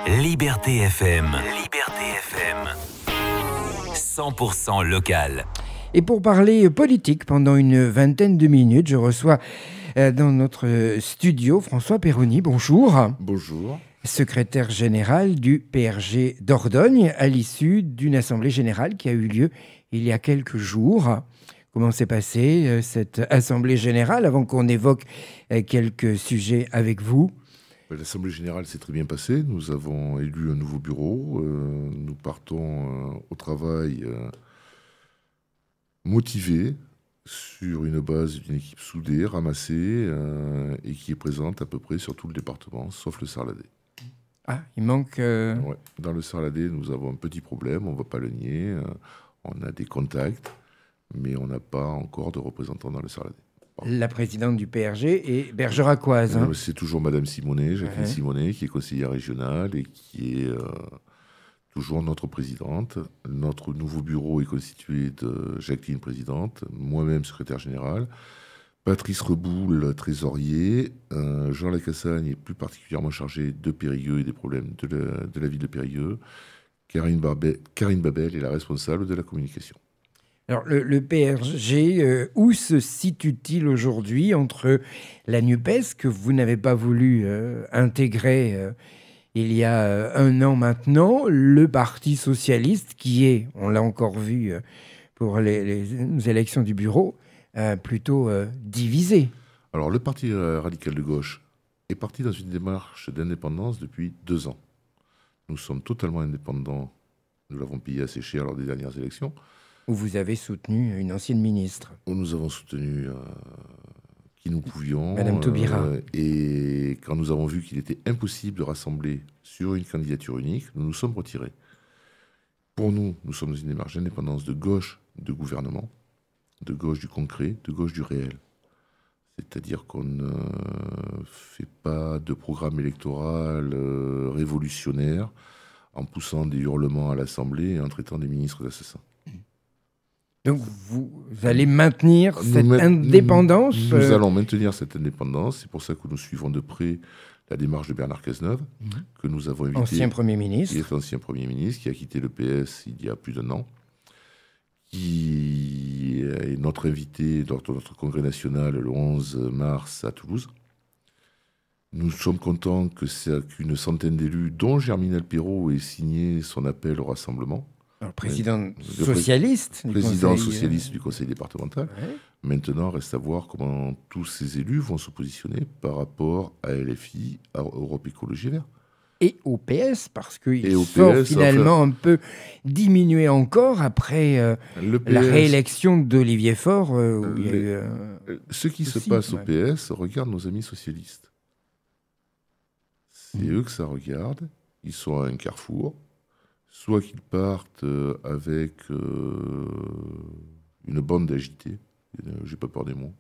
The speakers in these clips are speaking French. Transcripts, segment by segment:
Liberté FM. Liberté FM. 100% local. Et pour parler politique, pendant une vingtaine de minutes, je reçois dans notre studio François Perroni. Bonjour. Bonjour. Secrétaire général du PRG Dordogne, à l'issue d'une assemblée générale qui a eu lieu il y a quelques jours. Comment s'est passée cette assemblée générale avant qu'on évoque quelques sujets avec vous? L'Assemblée générale s'est très bien passée. Nous avons élu un nouveau bureau. Nous partons au travail motivés sur une base d'une équipe soudée, ramassée et qui est présente à peu près sur tout le département, sauf le Sarladais. Ah, il manque... Ouais. Dans le Sarladais, nous avons un petit problème, on ne va pas le nier. On a des contacts, mais on n'a pas encore de représentants dans le Sarladais. La présidente du PRG est bergeracoise. Hein. C'est toujours Madame Simonet, Jacqueline Simonet, qui est conseillère régionale et qui est toujours notre présidente. Notre nouveau bureau est constitué de Jacqueline, présidente, moi-même, secrétaire général, Patrice Reboul, trésorier, Jean Lacassagne est plus particulièrement chargé de Périgueux et des problèmes de la ville de Périgueux. Karine Babel est la responsable de la communication. Alors, le PRG, où se situe-t-il aujourd'hui entre la NUPES, que vous n'avez pas voulu intégrer il y a un an maintenant, le Parti socialiste, qui est, on l'a encore vu pour les élections du bureau, plutôt divisé? Alors, le Parti radical de gauche est parti dans une démarche d'indépendance depuis 2 ans. Nous sommes totalement indépendants. Nous l'avons payé assez cher lors des dernières élections. Où vous avez soutenu une ancienne ministre. Où nous avons soutenu qui nous pouvions. Madame Taubira. Et quand nous avons vu qu'il était impossible de rassembler sur une candidature unique, nous nous sommes retirés. Pour nous, nous sommes dans une démarche d'indépendance de gauche de gouvernement, de gauche du concret, de gauche du réel. C'est-à-dire qu'on ne fait pas de programme électoral révolutionnaire en poussant des hurlements à l'Assemblée et en traitant des ministres d'assassins. Donc vous allez maintenir cette indépendance Nous allons maintenir cette indépendance. C'est pour ça que nous suivons de près la démarche de Bernard Cazeneuve, que nous avons invité. Ancien Premier ministre. Qui est ancien Premier ministre, qui a quitté le PS il y a plus d'1 an, qui est notre invité lors de notre congrès national le 11 mars à Toulouse. Nous sommes contents qu'une centaine d'élus, dont Germinal Perrault, ait signé son appel au rassemblement. Alors, président socialiste du conseil départemental. Ouais. Maintenant, reste à voir comment tous ces élus vont se positionner par rapport à LFI, à Europe Écologie Vert. Et au PS, parce qu'il sort finalement un peu diminué encore après la réélection d'Olivier Faure. Ce qui se passe au PS regarde nos amis socialistes. C'est eux que ça regarde. Ils sont à un carrefour. Soit qu'ils partent avec une bande d'agités, j'ai pas peur des mots,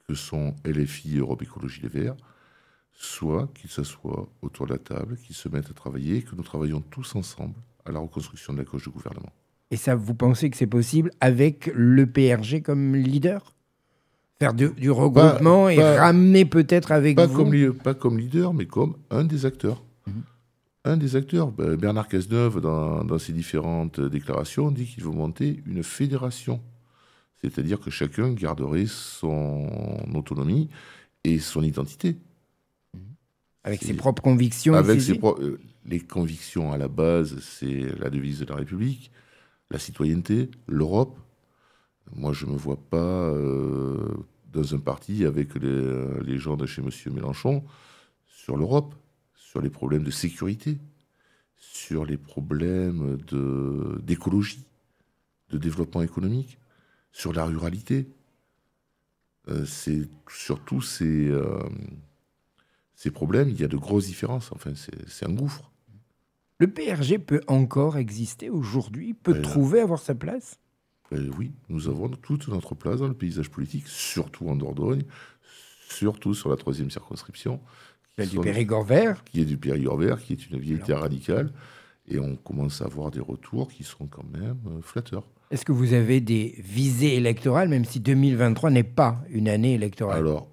que sont LFI et Europe Écologie Les Verts, soit qu'ils s'assoient autour de la table, qu'ils se mettent à travailler et que nous travaillons tous ensemble à la reconstruction de la gauche du gouvernement. Et ça, vous pensez que c'est possible avec le PRG comme leader? Faire du regroupement ramener peut-être avec vous pas comme leader, mais comme un des acteurs. Un des acteurs, Bernard Cazeneuve, dans ses différentes déclarations, dit qu'il veut monter une fédération. C'est-à-dire que chacun garderait son autonomie et son identité. Avec ses propres convictions. Avec les convictions à la base, c'est la devise de la République, la citoyenneté, l'Europe. Moi, je ne me vois pas dans un parti avec les gens de chez M. Mélenchon sur l'Europe, sur les problèmes de sécurité, sur les problèmes d'écologie, de développement économique, sur la ruralité. C'est surtout ces problèmes, il y a de grosses différences. Enfin, c'est un gouffre. Le PRG peut encore exister aujourd'hui, peut avoir sa place? Oui, nous avons toute notre place dans le paysage politique, surtout en Dordogne, surtout sur la 3e circonscription. Du Périgord vert. Qui est du Périgord vert, qui est une vieille terre radicale. Et on commence à avoir des retours qui sont quand même flatteurs. Est-ce que vous avez des visées électorales, même si 2023 n'est pas une année électorale? Alors,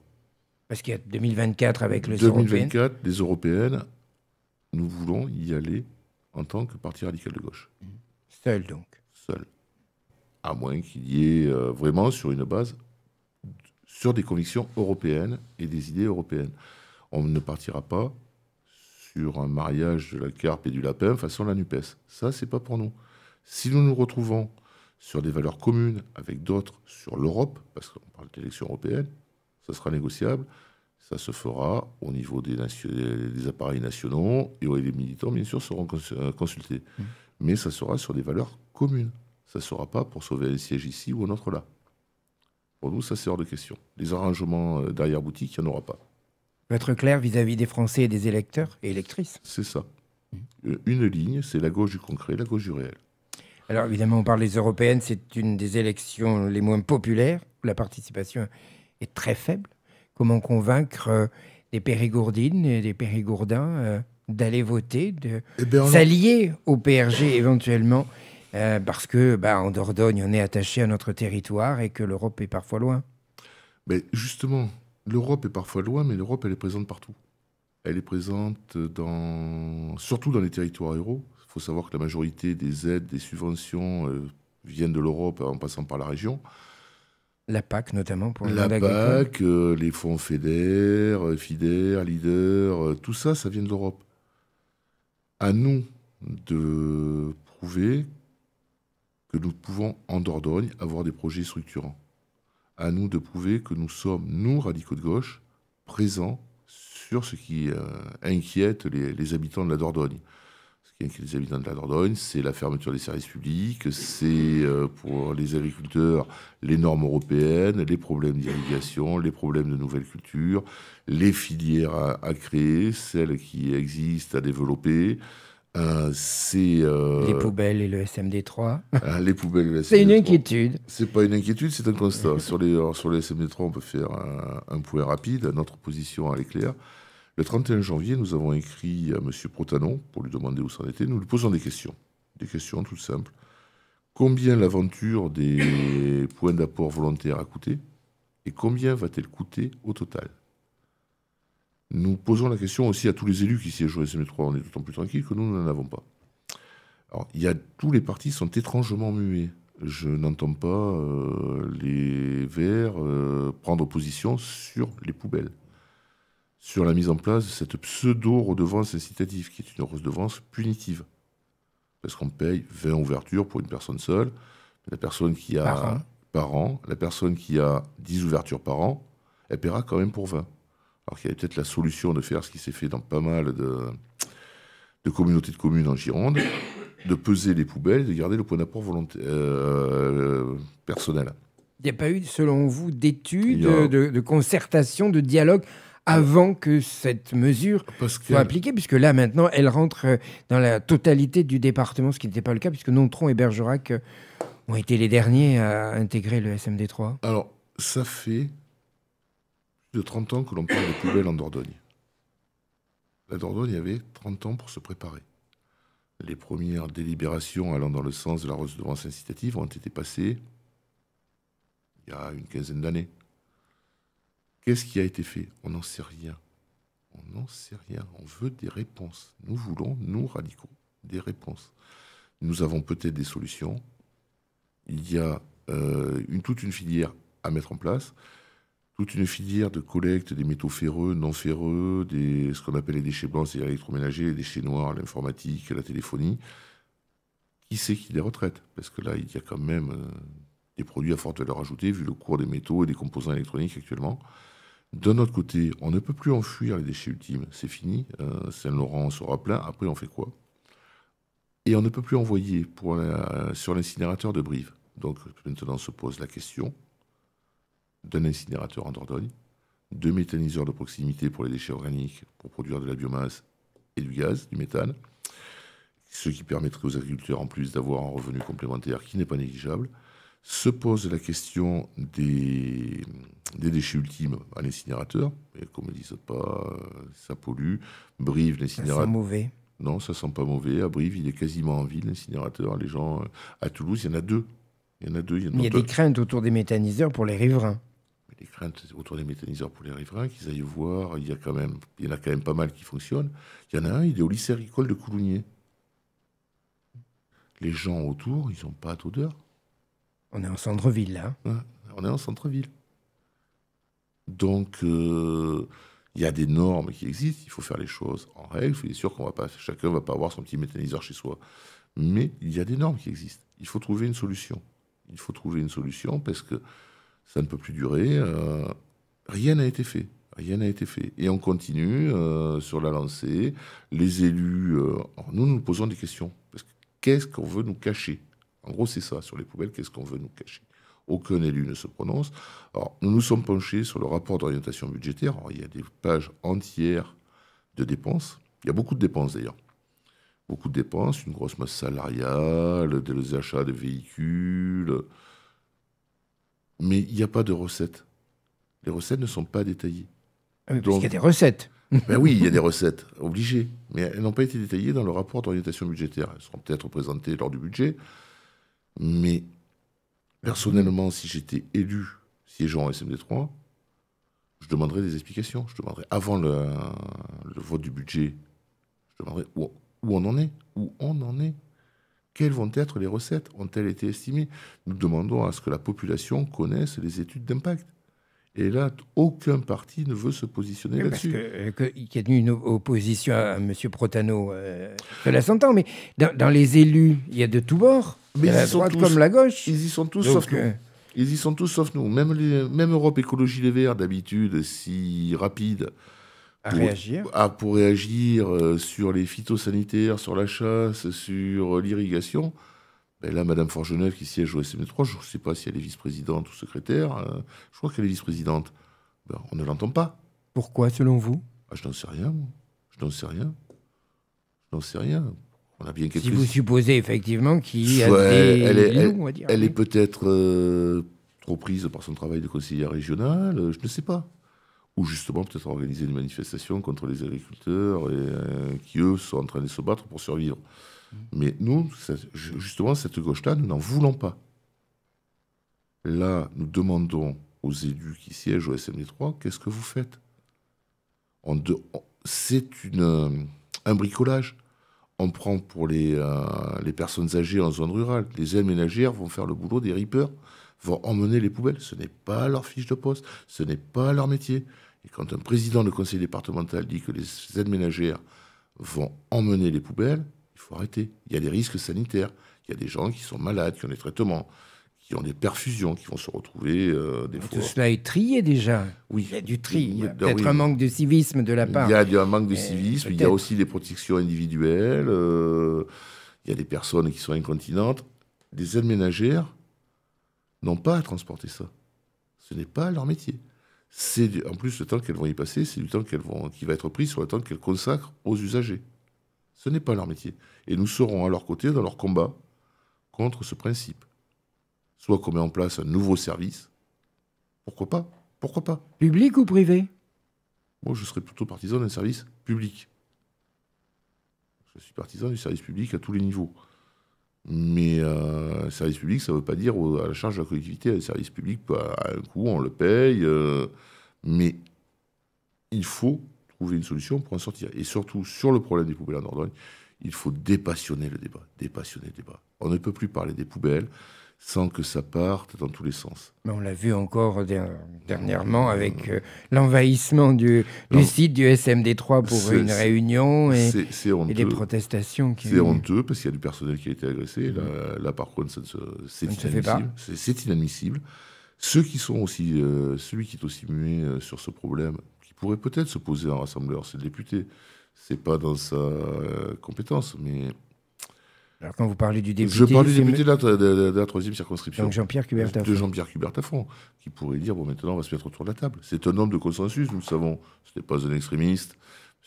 parce qu'il y a 2024 avec les européennes. 2024, les européennes, nous voulons y aller en tant que parti radical de gauche. Seul, donc. Seul. À moins qu'il y ait vraiment sur une base, sur des convictions européennes et des idées européennes. On ne partira pas sur un mariage de la carpe et du lapin façon la NUPES. Ça, c'est pas pour nous. Si nous nous retrouvons sur des valeurs communes avec d'autres sur l'Europe, parce qu'on parle d'élections européennes, ça sera négociable. Ça se fera au niveau des appareils nationaux et les militants, bien sûr, seront consultés. Mais ça sera sur des valeurs communes. Ça ne sera pas pour sauver un siège ici ou un autre là. Pour nous, ça, c'est hors de question. Les arrangements d'arrière-boutique, il n'y en aura pas. Pour être clair vis-à-vis des Français et des électeurs et électrices. C'est ça. Une ligne, c'est la gauche du concret, la gauche du réel. Alors, évidemment, on parle des européennes. C'est une des élections les moins populaires, où la participation est très faible. Comment convaincre des Périgourdines et des Périgourdins d'aller voter, de s'allier au PRG éventuellement, parce que en Dordogne, on est attaché à notre territoire et que l'Europe est parfois loin. Mais justement, l'Europe est parfois loin, mais l'Europe, elle est présente partout. Elle est présente surtout dans les territoires ruraux. Il faut savoir que la majorité des aides, des subventions viennent de l'Europe en passant par la région. La PAC, notamment, pour le monde agricole. La PAC, les fonds FEDER, Leader, tout ça, ça vient de l'Europe. À nous de prouver que nous pouvons, en Dordogne, avoir des projets structurants. À nous de prouver que nous sommes, nous, radicaux de gauche, présents sur ce qui inquiète les habitants de la Dordogne. Ce qui inquiète les habitants de la Dordogne, c'est la fermeture des services publics, c'est pour les agriculteurs les normes européennes, les problèmes d'irrigation, les problèmes de nouvelles cultures, les filières à créer, celles qui existent à développer. Les poubelles et le SMD3. Les poubelles et le SMD3. C'est une inquiétude. C'est pas une inquiétude, c'est un constat. Sur le SMD3, on peut faire un point rapide. Notre position, elle est claire. Le 31 janvier, nous avons écrit à M. Protanon pour lui demander où ça en était. Nous lui posons des questions toutes simples. Combien l'aventure des points d'apport volontaires a coûté et combien va-t-elle coûter au total? Nous posons la question aussi à tous les élus qui siègent au SMD3. On est d'autant plus tranquille que nous n'en avons pas. Alors, tous les partis sont étrangement muets. Je n'entends pas les Verts prendre position sur les poubelles, sur la mise en place de cette pseudo-redevance incitative, qui est une redevance punitive. Parce qu'on paye 20 ouvertures pour une personne seule. La personne qui a par an, la personne qui a 10 ouvertures par an, elle paiera quand même pour 20. Alors qu'il y avait peut-être la solution de faire ce qui s'est fait dans pas mal de communautés de communes en Gironde, de peser les poubelles et de garder le point d'apport personnel. Il n'y a pas eu, selon vous, d'études, de concertation, de dialogue avant que cette mesure soit appliquée, puisque là, maintenant, elle rentre dans la totalité du département, ce qui n'était pas le cas, puisque Nontron et Bergerac ont été les derniers à intégrer le SMD3. Alors, ça fait plus de 30 ans que l'on parle de poubelles en Dordogne. La Dordogne avait 30 ans pour se préparer. Les premières délibérations allant dans le sens de la redevance incitative ont été passées il y a une quinzaine d'années. Qu'est-ce qui a été fait? On n'en sait rien. On n'en sait rien. On veut des réponses. Nous voulons, nous radicaux, des réponses. Nous avons peut-être des solutions. Il y a toute une filière à mettre en place. Toute une filière de collecte des métaux ferreux, non ferreux, ce qu'on appelle les déchets blancs, c'est-à-dire l'électroménager, les déchets noirs, l'informatique, la téléphonie. Qui c'est qui les retraite? Parce que là, il y a quand même des produits à forte valeur ajoutée, vu le cours des métaux et des composants électroniques actuellement. D'un autre côté, on ne peut plus enfuir les déchets ultimes. C'est fini. Saint-Laurent sera plein. Après, on fait quoi? Et on ne peut plus envoyer sur l'incinérateur de Brive. Donc, maintenant se pose la question d'un incinérateur en Dordogne, 2 méthaniseurs de proximité pour les déchets organiques pour produire de la biomasse et du gaz, du méthane, ce qui permettrait aux agriculteurs en plus d'avoir un revenu complémentaire qui n'est pas négligeable. Se pose la question des déchets ultimes à l'incinérateur, et qu'on ne me dise pas, ça pollue. Brive, l'incinérateur... Ça sent mauvais. Non, ça sent pas mauvais. À Brive, il est quasiment en ville, l'incinérateur. Les gens... À Toulouse, il y en a 2. Il y a des craintes autour des méthaniseurs pour les riverains. les craintes autour des méthaniseurs pour les riverains, qu'ils aillent voir, il y en a quand même pas mal qui fonctionnent. Il y en a un, il est au lycée agricole de Coulounier. Les gens autour, ils n'ont pas d'odeur. On est en centre-ville, là. On est en centre-ville. Donc, il y a des normes qui existent, il faut faire les choses en règle, il est sûr chacun ne va pas avoir son petit méthaniseur chez soi. Mais il y a des normes qui existent. Il faut trouver une solution. Il faut trouver une solution parce que ça ne peut plus durer. Rien n'a été fait. Rien n'a été fait. Et on continue sur la lancée. Les élus, nous posons des questions. Parce que qu'est-ce qu'on veut nous cacher? En gros, c'est ça, sur les poubelles, qu'est-ce qu'on veut nous cacher? Aucun élu ne se prononce. Alors, nous nous sommes penchés sur le rapport d'orientation budgétaire. Alors, il y a des pages entières de dépenses. Il y a beaucoup de dépenses, d'ailleurs. Beaucoup de dépenses, une grosse masse salariale, des achats de véhicules. Mais il n'y a pas de recettes. Les recettes ne sont pas détaillées. Ah oui, parce qu'il y a des recettes. Ben oui, il y a des recettes, obligées. Mais elles n'ont pas été détaillées dans le rapport d'orientation budgétaire. Elles seront peut-être présentées lors du budget. Mais personnellement, si j'étais élu siégeant en SMD3, je demanderais des explications. Je demanderais, avant le vote du budget, je demanderais où on en est. Où on en est. Quelles vont être les recettes? Ont-elles été estimées? Nous demandons à ce que la population connaisse les études d'impact. Et là, aucun parti ne veut se positionner là-dessus. Parce qu'il y a eu une opposition à M. Protano, cela s'entend, mais dans les élus, il y a de tous bords. Mais la droite comme la gauche. Ils y sont tous sauf nous. Ils y sont tous sauf nous. Même Europe Écologie Les Verts, d'habitude, si rapide pour réagir sur les phytosanitaires, sur la chasse, sur l'irrigation. Ben là, Mme Forgeneuve, qui siège au SMD3, je ne sais pas si elle est vice-présidente ou secrétaire. Je crois qu'elle est vice-présidente. Ben, on ne l'entend pas. Pourquoi, selon vous? Je n'en sais rien, moi. Je n'en sais rien. On a bien quelques... Si vous supposez effectivement qu'il y a des loups, on va dire. Elle est peut-être trop prise par son travail de conseillère régionale, je ne sais pas. Ou justement, peut-être organiser une manifestation contre les agriculteurs qui, eux, sont en train de se battre pour survivre. Mais nous, justement, cette gauche-là, nous n'en voulons pas. Là, nous demandons aux élus qui siègent au SMD3, qu'est-ce que vous faites? C'est un bricolage. On prend pour les personnes âgées en zone rurale. Les aides ménagères vont faire le boulot des rippers, vont emmener les poubelles. Ce n'est pas leur fiche de poste, ce n'est pas leur métier. Et quand un président de conseil départemental dit que les aides ménagères vont emmener les poubelles, il faut arrêter. Il y a des risques sanitaires. Il y a des gens qui sont malades, qui ont des traitements, qui ont des perfusions, qui vont se retrouver des fois. Tout cela est trié déjà. Oui. Il y a du tri. Il y a peut-être un manque de civisme de la part. Il y a un manque de civisme. Il y a aussi des protections individuelles. Il y a des personnes qui sont incontinentes. Les aides ménagères n'ont pas à transporter ça. Ce n'est pas leur métier. En plus, le temps qu'elles vont y passer, c'est du temps qui va être pris sur le temps qu'elles consacrent aux usagers. Ce n'est pas leur métier. Et nous serons à leur côté dans leur combat contre ce principe. Soit qu'on met en place un nouveau service. Pourquoi pas? Public ou privé? Moi, je serais plutôt partisan d'un service public. Je suis partisan du service public à tous les niveaux. Mais service public, ça ne veut pas dire à la charge de la collectivité. Le service public, à un coût, on le paye. Mais il faut trouver une solution pour en sortir. Et surtout, sur le problème des poubelles en Dordogne, il faut dépassionner le débat. On ne peut plus parler des poubelles sans que ça parte dans tous les sens. Mais on l'a vu encore dernièrement avec l'envahissement du site du SMD3 pour une réunion et des protestations. C'est honteux parce qu'il y a du personnel qui a été agressé. Là par contre, c'est inadmissible. C'est inadmissible. Celui qui est aussi muet sur ce problème, qui pourrait peut-être se poser en rassembleur, c'est le député. C'est pas dans sa compétence, mais... Alors quand vous parlez du député... Je parle du député de la 3e circonscription. Donc Jean-Pierre Cubertafon. De Jean-Pierre Cubertafon, qui pourrait dire, maintenant on va se mettre autour de la table. C'est un homme de consensus, nous le savons. Ce n'est pas un extrémiste.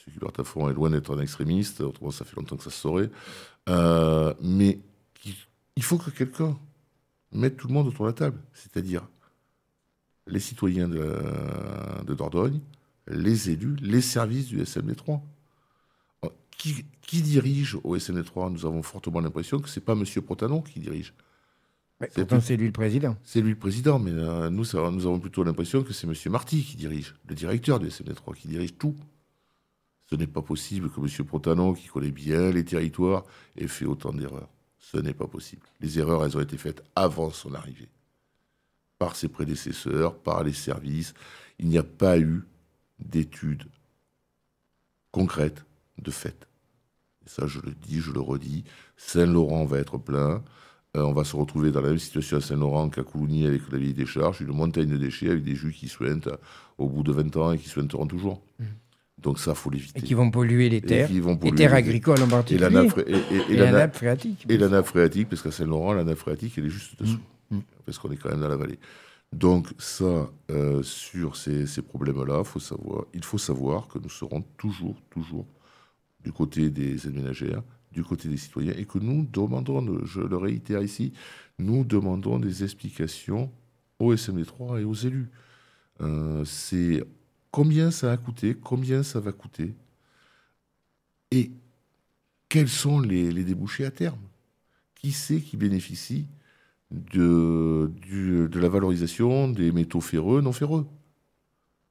M. Cubertafon est loin d'être un extrémiste, autrement ça fait longtemps que ça se saurait. Mais il faut que quelqu'un mette tout le monde autour de la table. C'est-à-dire les citoyens de Dordogne, les élus, les services du SMD3. Qui dirige au SMD3? Nous avons fortement l'impression que ce n'est pas M. Protano qui dirige. Mais pourtant, c'est lui le président. C'est lui le président, mais nous avons plutôt l'impression que c'est M. Marty qui dirige, le directeur du SMD3, qui dirige tout. Ce n'est pas possible que M. Protano, qui connaît bien les territoires, ait fait autant d'erreurs. Ce n'est pas possible. Les erreurs, elles ont été faites avant son arrivée. Par ses prédécesseurs, par les services. Il n'y a pas eu d'études concrètes de fait. Et ça, je le dis, je le redis. Saint-Laurent va être plein. On va se retrouver dans la même situation à Saint-Laurent qu'à Coulommiers avec la vieille décharge, une montagne de déchets avec des jus qui suintent au bout de 20 ans et qui suinteront toujours. Donc ça, il faut l'éviter. Et qui vont polluer les terres, les terres agricoles en particulier. Et la nappe phréatique. Et la nappe phréatique, parce qu'à Saint-Laurent, la nappe phréatique, elle est juste dessous. Parce qu'on est quand même dans la vallée. Donc ça, sur ces problèmes-là, il faut savoir que nous serons toujours du côté des aides ménagères, du côté des citoyens, et que nous demandons, je le réitère ici, nous demandons des explications au SMD3 et aux élus. C'est combien ça a coûté, combien ça va coûter, et quels sont les débouchés à terme. Qui c'est qui bénéficie de la valorisation des métaux ferreux, non ferreux.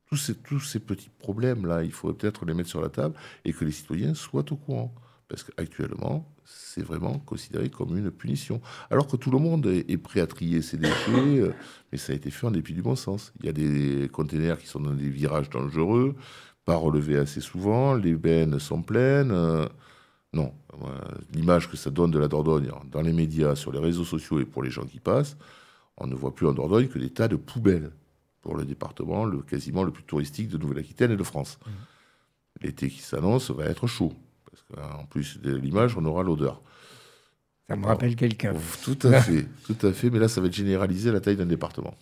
Tous ces petits problèmes-là, il faut peut-être les mettre sur la table et que les citoyens soient au courant. Parce qu'actuellement, c'est vraiment considéré comme une punition. Alors que tout le monde est prêt à trier ses déchets, mais ça a été fait en dépit du bon sens. Il y a des containers qui sont dans des virages dangereux, pas relevés assez souvent, les bennes sont pleines. Non, l'image que ça donne de la Dordogne dans les médias, sur les réseaux sociaux et pour les gens qui passent, on ne voit plus en Dordogne que des tas de poubelles pour le département quasiment le plus touristique de Nouvelle-Aquitaine et de France. L'été qui s'annonce va être chaud, parce qu'en plus de l'image, on aura l'odeur. Ça me rappelle quelqu'un. Tout à fait, mais là, ça va être généralisé à la taille d'un département.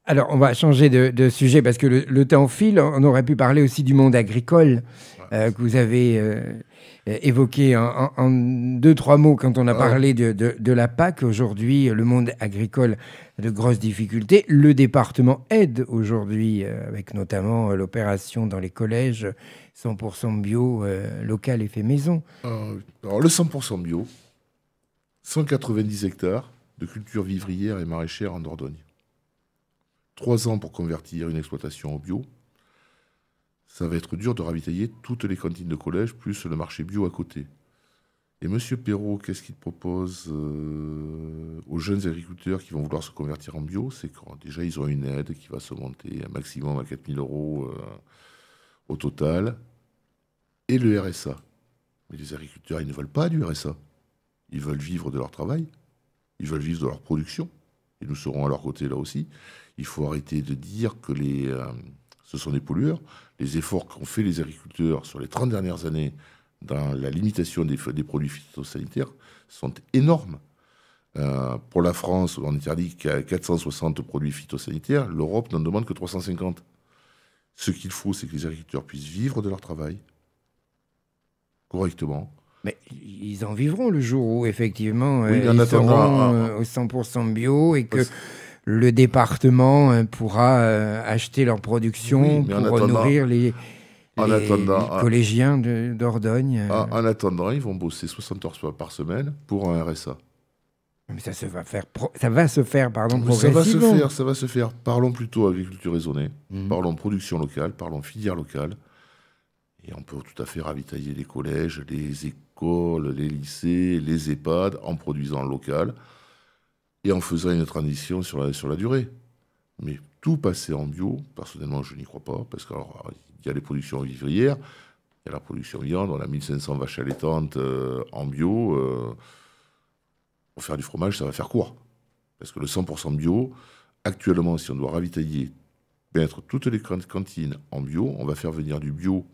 Alors, on va changer de sujet, parce que le temps file. On aurait pu parler aussi du monde agricole, que vous avez évoqué en 2-3 mots quand on a parlé de la PAC. Aujourd'hui, le monde agricole a de grosses difficultés. Le département aide aujourd'hui, avec notamment l'opération dans les collèges 100% bio, local et fait maison. Alors, le 100% bio, 190 hectares de culture vivrière et maraîchère en Dordogne. 3 ans pour convertir une exploitation au bio. Ça va être dur de ravitailler toutes les cantines de collège, plus le marché bio à côté. Et M. Perrault, qu'est-ce qu'il propose aux jeunes agriculteurs qui vont vouloir se convertir en bio? C'est que déjà, ils ont une aide qui va se monter un maximum à 4 000 € au total. Et le RSA. Mais les agriculteurs, ils ne veulent pas du RSA. Ils veulent vivre de leur travail. Ils veulent vivre de leur production. Et nous serons à leur côté là aussi. Il faut arrêter de dire que ce sont des pollueurs. Les efforts qu'ont fait les agriculteurs sur les 30 dernières années dans la limitation des produits phytosanitaires sont énormes. Pour la France, on interdit qu'à 460 produits phytosanitaires. L'Europe n'en demande que 350. Ce qu'il faut, c'est que les agriculteurs puissent vivre de leur travail correctement. Mais ils en vivront le jour où, effectivement, oui, ils seront au 100% bio et que le département pourra acheter leur production pour nourrir les collégiens de Dordogne. En attendant, ils vont bosser 60 heures par semaine pour un RSA. Mais ça va se faire progressivement. Ça va se faire. Parlons plutôt agriculture raisonnée, parlons production locale, parlons filière locale. Et on peut tout à fait ravitailler les collèges, les écoles, les lycées, les EHPAD en produisant local et en faisant une transition sur la durée. Mais tout passer en bio, personnellement, je n'y crois pas, parce qu'il y a les productions vivrières, il y a la production viande, on a 1500 vaches allaitantes en bio. Pour faire du fromage, ça va faire court. Parce que le 100% bio, actuellement, si on doit ravitailler, mettre toutes les cantines en bio, on va faire venir du bio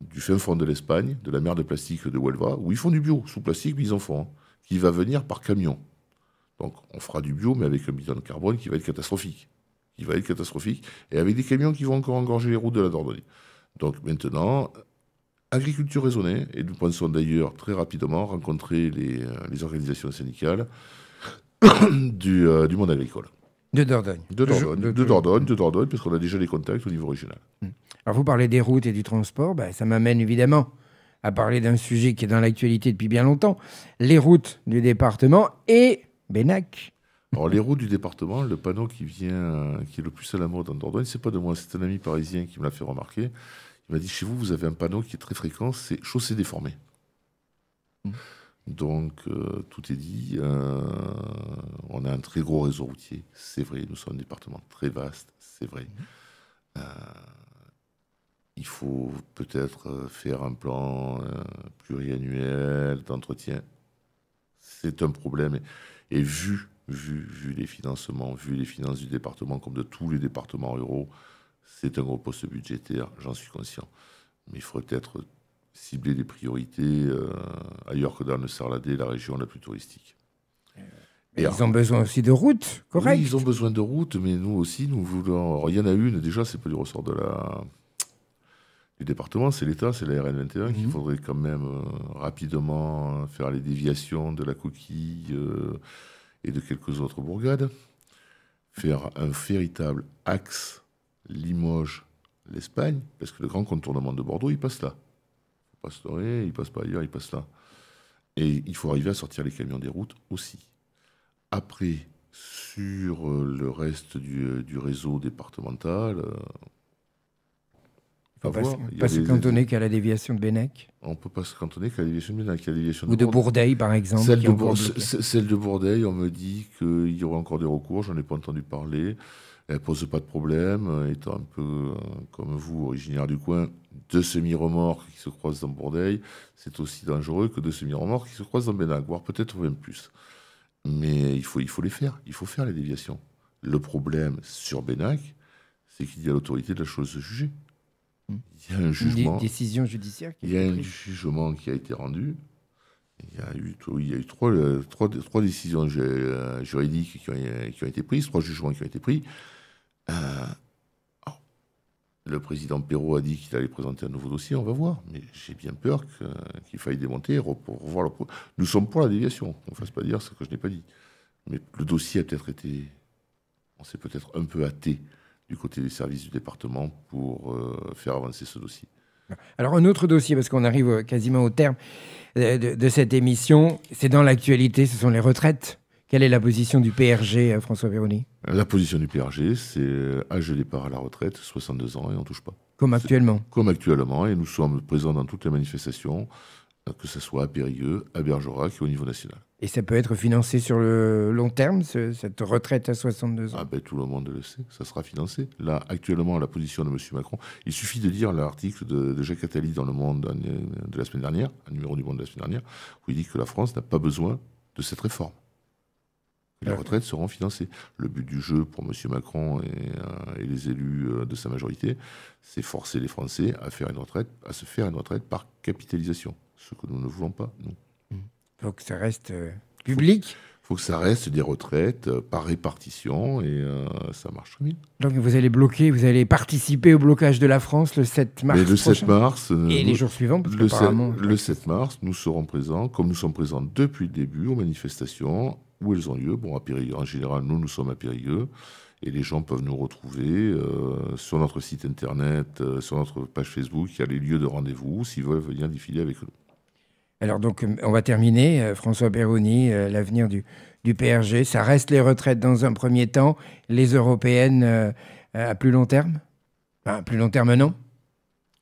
du fin fond de l'Espagne, de la mer de plastique de Huelva, où ils font du bio, sous plastique, mais ils en font, qui va venir par camion. Donc on fera du bio, mais avec un bilan de carbone qui va être catastrophique. Et avec des camions qui vont encore engorger les routes de la Dordogne. Donc maintenant, agriculture raisonnée, et nous pensons d'ailleurs très rapidement rencontrer les organisations syndicales du monde agricole. De Dordogne. De Dordogne, parce qu'on a déjà des contacts au niveau régional. Alors vous parlez des routes et du transport, ça m'amène évidemment à parler d'un sujet qui est dans l'actualité depuis bien longtemps, les routes du département et Benac. Alors, les routes du département, le panneau qui est le plus à la mode en Dordogne, c'est pas de moi, c'est un ami parisien qui me l'a fait remarquer. Il m'a dit, chez vous, vous avez un panneau qui est très fréquent, c'est chaussée déformée. Donc, tout est dit. On a un très gros réseau routier, c'est vrai. Nous sommes un département très vaste, c'est vrai. Il faut peut-être faire un plan pluriannuel d'entretien. C'est un problème. Et vu les financements, vu les finances du département, comme de tous les départements ruraux, c'est un gros poste budgétaire, j'en suis conscient. Mais il faudrait peut-être cibler des priorités ailleurs que dans le Sarladais, la région la plus touristique. Et ils ont besoin aussi de routes, correct? Oui, ils ont besoin de routes, mais nous aussi, nous voulons... Alors, il y en a une, déjà, c'est pas du ressort du département, c'est l'État, c'est la RN21, qu'il faudrait quand même rapidement faire les déviations de la Coquille et de quelques autres bourgades. Faire un véritable axe Limoges-l'Espagne, parce que le grand contournement de Bordeaux, il passe là. Il passe là, il passe pas ailleurs, il passe là. Et il faut arriver à sortir les camions des routes aussi. Après, sur le reste du réseau départemental... Il ne faut pas se cantonner qu'à la déviation de Bennec. On ne peut pas se cantonner qu'à la déviation de Bennec. Ou de Bourdeil, par exemple. Celle de Bourdeil, on me dit qu'il y aura encore des recours. Je n'en ai pas entendu parler. Elle ne pose pas de problème. Étant un peu comme vous, originaire du coin, 2 semi-remorques qui se croisent dans Bourdeil, c'est aussi dangereux que 2 semi-remorques qui se croisent dans Bennec, voire peut-être même plus. Mais il faut les faire. Il faut faire les déviations. Le problème sur Bennec, c'est qu'il y a l'autorité de la chose jugée. Il y a un jugement. Une décision judiciaire. Il y a un jugement qui a été rendu. Il y a eu trois décisions juridiques qui ont été prises, 3 jugements qui ont été pris. Le président Perrault a dit qu'il allait présenter un nouveau dossier, on va voir. Mais j'ai bien peur qu'il faille démonter, revoir le... Nous sommes pour la déviation, qu'on ne fasse pas dire ce que je n'ai pas dit. Mais le dossier a peut-être été... On s'est peut-être un peu hâté du côté des services du département pour faire avancer ce dossier. Alors, un autre dossier, parce qu'on arrive quasiment au terme de cette émission, c'est dans l'actualité, ce sont les retraites. Quelle est la position du PRG, François Perroni? La position du PRG, c'est âge de départ à la retraite, 62 ans, et on ne touche pas. Comme actuellement? Comme actuellement, et nous sommes présents dans toutes les manifestations, que ce soit à Périgueux, à Bergerac et au niveau national. Et ça peut être financé sur le long terme, cette retraite à 62 ans? Tout le monde le sait, ça sera financé. Là, actuellement, la position de M. Macron, il suffit de lire l'article de Jacques Attali dans Le Monde de la semaine dernière, un numéro du Monde de la semaine dernière, où il dit que la France n'a pas besoin de cette réforme. Les retraites seront financées. Le but du jeu pour M. Macron et les élus de sa majorité, c'est forcer les Français à se faire une retraite par capitalisation, ce que nous ne voulons pas, nous. Il faut que ça reste public. Il faut que ça reste des retraites par répartition et ça marche très bien. Donc vous allez participer au blocage de la France le 7 mars prochain. 7 mars. Et les jours suivants, parce le 7 mars, nous serons présents, comme nous sommes présents depuis le début, aux manifestations où elles ont lieu. Bon, à Périgueux, en général, nous sommes à Périgueux. Et les gens peuvent nous retrouver sur notre site internet, sur notre page Facebook. Il y a les lieux de rendez-vous s'ils veulent venir défiler avec nous. Alors donc, on va terminer. François Perroni, l'avenir du PRG, ça reste les retraites dans un premier temps, les européennes à plus long terme? À plus long terme, non?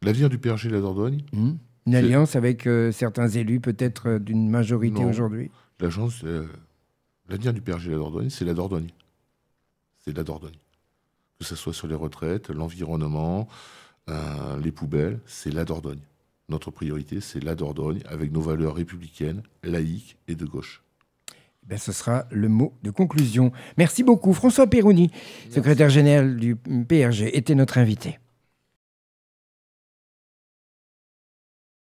L'avenir du PRG, la Dordogne? Une alliance avec certains élus, peut-être d'une majorité aujourd'hui? L'avenir du PRG, la Dordogne, c'est la Dordogne. C'est la Dordogne. Que ce soit sur les retraites, l'environnement, les poubelles, c'est la Dordogne. Notre priorité, c'est la Dordogne, avec nos valeurs républicaines, laïques et de gauche. Ce sera le mot de conclusion. Merci beaucoup. François Perroni, secrétaire général du PRG, était notre invité.